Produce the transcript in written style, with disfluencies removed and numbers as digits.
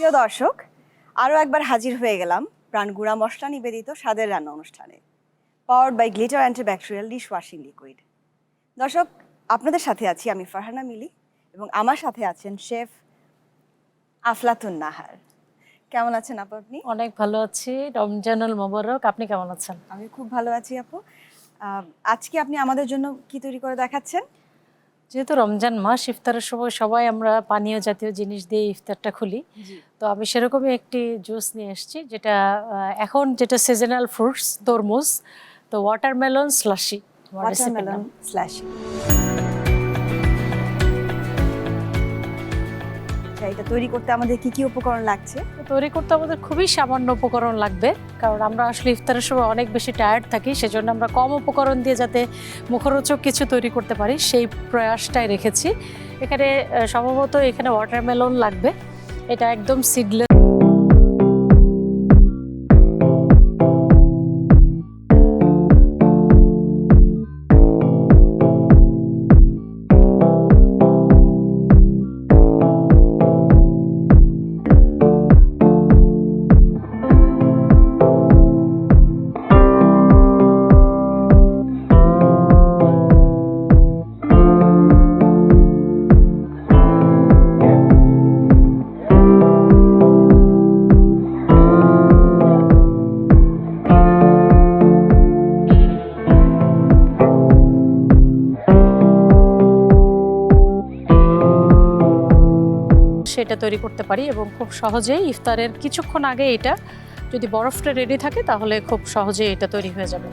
প্রিয় দর্শক, আরও একবার হাজির হয়ে গেলাম প্রাণগুড়া মশলা নিবেদিত স্বাদের রান্না অনুষ্ঠানে, powered by Glitter antibacterial dish washing liquid. দর্শক, আপনাদের সাথে আছি আমি ফারহানা মিলি এবং আমার সাথে আছেন শেফ আফলাতুন নাহার। কেমন আছেন আপু? আপনি? অনেক ভালো আছি, রমজানুল মোবারক। আপনি কেমন আছেন? আমি খুব ভালো আছি আপু। আজকে আপনি আমাদের জন্য কি তৈরি করে দেখাচ্ছেন? যেহেতু রমজান মাস, ইফতারের সময় সবাই আমরা পানীয় জাতীয় জিনিস দিয়ে ইফতারটা খুলি, তো আমি সেরকমই একটি জুস নিয়ে এসেছি, যেটা এখন যেটা সিজনাল ফ্রুটস, তরমুজ। তো ওয়াটারমেলন স্লাশি। ওয়াটারমেলন স্ল্যাশি। এটা তৈরি করতে আমাদের কি কি উপকরণ লাগছে? তৈরি করতে আমাদের খুবই সামান্য উপকরণ লাগবে, কারণ আমরা আসলে ইফতারের সময় অনেক বেশি টায়ার্ড থাকি, সেজন্য আমরা কম উপকরণ দিয়ে যাতে মুখরোচক কিছু তৈরি করতে পারি সেই প্রয়াসটাই রেখেছি। এখানে সম্ভবত এখানে ওয়াটারমেলন লাগবে, এটা একদম সিডলেস। সেটা তৈরি করতে পারি এবং খুব সহজেই ইফতারের কিছুক্ষণ আগে এটা যদি বরফটা রেডি থাকে তাহলে খুব সহজেই এটা তৈরি হয়ে যাবে।